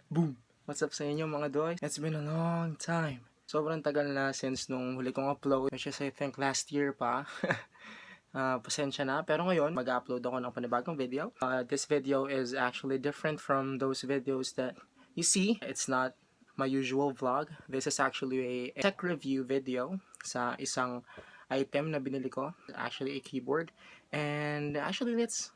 Boom! What's up sa inyo mga doy? It's been a long time. Sobrang tagal na since nung huli kong upload, which is I think last year pa. Pasensya na, pero ngayon mag-upload ako ng panibagong video. This video is actually different from those videos that you see. It's not my usual vlog. This is actually a tech review video sa isang item na binili ko. Actually a keyboard. And actually let's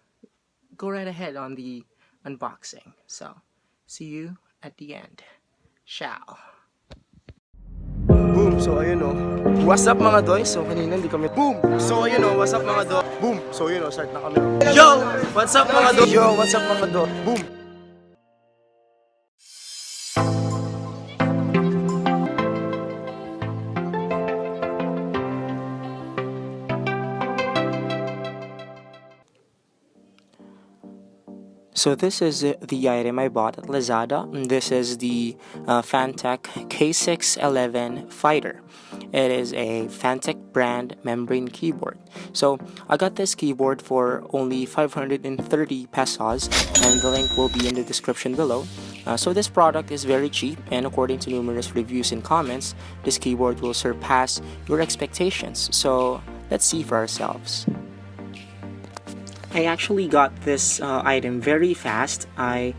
go right ahead on the unboxing. So, see you at the end. Ciao! Boom! So ayun o. What's up mga doy? So kanina hindi kami. Boom! So ayun o. What's up mga doy? Boom! So ayun o. Start na kami. Yo! What's up mga doy? Yo! What's up mga doy? Boom! So this is the item I bought at Lazada. This is the Fantech K611 Fighter. It is a Fantech brand membrane keyboard. So I got this keyboard for only 530 pesos, and the link will be in the description below. So this product is very cheap, and according to numerous reviews and comments, this keyboard will surpass your expectations. So let's see for ourselves. I actually got this item very fast. I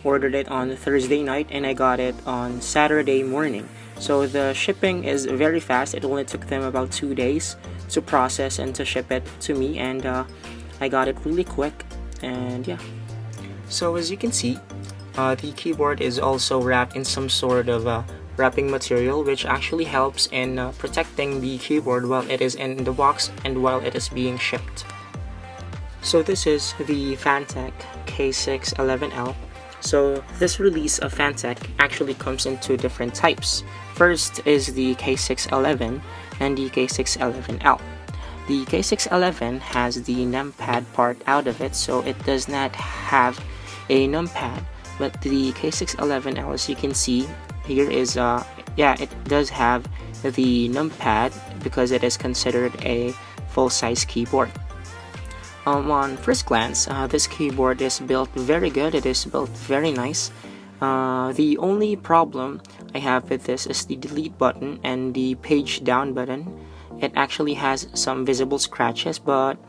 ordered it on Thursday night and I got it on Saturday morning. So the shipping is very fast. It only took them about 2 days to process and to ship it to me, and I got it really quick. And yeah. So as you can see, the keyboard is also wrapped in some sort of wrapping material, which actually helps in protecting the keyboard while it is in the box and while it is being shipped. So this is the Fantech K611L. So this release of Fantech actually comes in two different types. First is the K611 and the K611L. The K611 has the numpad part out of it, so it does not have a numpad. But the K611L, as you can see, here is it does have the numpad because it is considered a full-size keyboard. On first glance, this keyboard is built very good. It is built very nice. The only problem I have with this is the delete button and the page down button. It actually has some visible scratches, but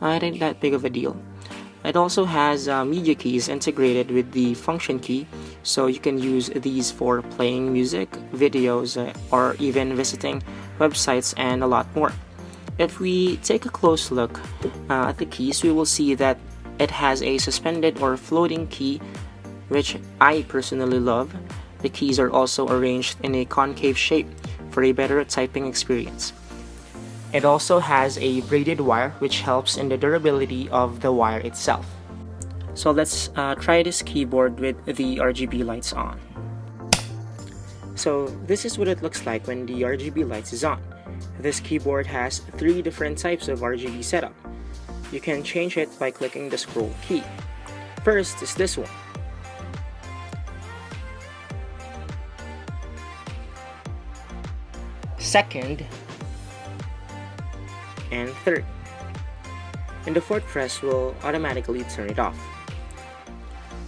it ain't that big of a deal. It also has media keys integrated with the function key, so you can use these for playing music, videos, or even visiting websites and a lot more. If we take a close look at the keys, we will see that it has a suspended or floating key, which I personally love. The keys are also arranged in a concave shape for a better typing experience. It also has a braided wire, which helps in the durability of the wire itself. So let's try this keyboard with the RGB lights on. So this is what it looks like when the RGB lights is on. This keyboard has 3 different types of RGB setup. You can change it by clicking the scroll key. First is this one. Second, and third. And the fourth press will automatically turn it off.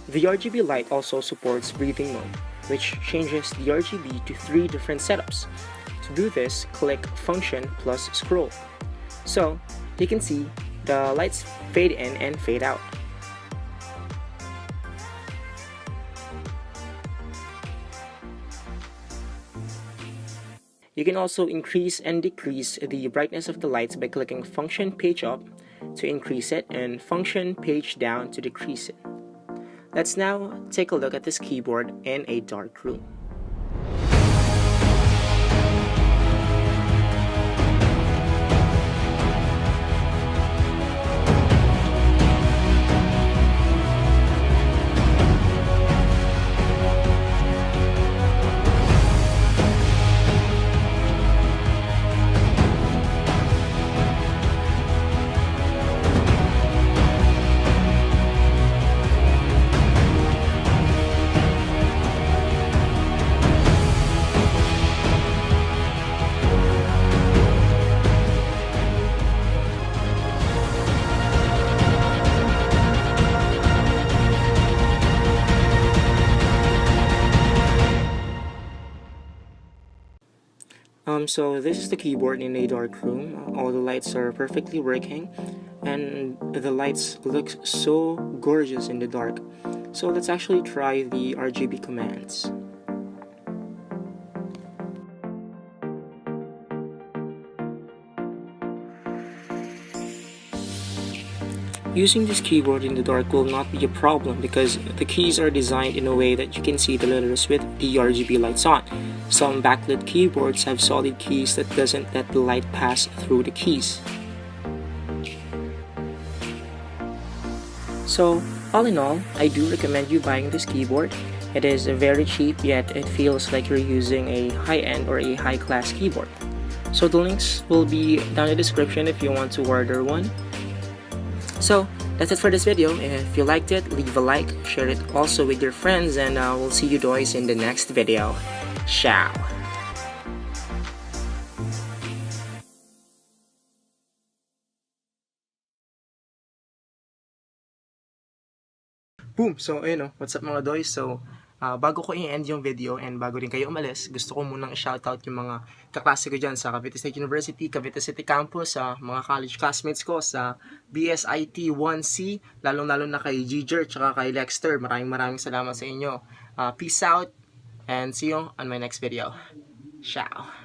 The RGB light also supports breathing mode, which changes the RGB to 3 different setups. To do this, click Function plus Scroll. So, you can see the lights fade in and fade out. You can also increase and decrease the brightness of the lights by clicking Function Page Up to increase it and Function Page Down to decrease it. Let's now take a look at this keyboard in a dark room. So this is the keyboard in a dark room. All the lights are perfectly working, and the lights look so gorgeous in the dark. So let's actually try the RGB commands. Using this keyboard in the dark will not be a problem because the keys are designed in a way that you can see the letters with the RGB lights on. Some backlit keyboards have solid keys that doesn't let the light pass through the keys. So, all in all, I do recommend you buying this keyboard. It is very cheap, yet it feels like you're using a high-end or a high-class keyboard. So the links will be down in the description if you want to order one. So, that's it for this video. If you liked it, leave a like, share it also with your friends, and we'll see you guys in the next video. Ciao! Boom! So, ayun o. What's up mga doys? So, bago ko i-end yung video and bago rin kayo umalis, gusto ko munang i-shoutout yung mga kaklase ko dyan sa Cavite State University, Cavite City Campus, sa mga college classmates ko sa BSIT 1C, lalong-lalo na kay Giger tsaka kay Lexter. Maraming salamat sa inyo. Peace out and see you on my next video. Ciao!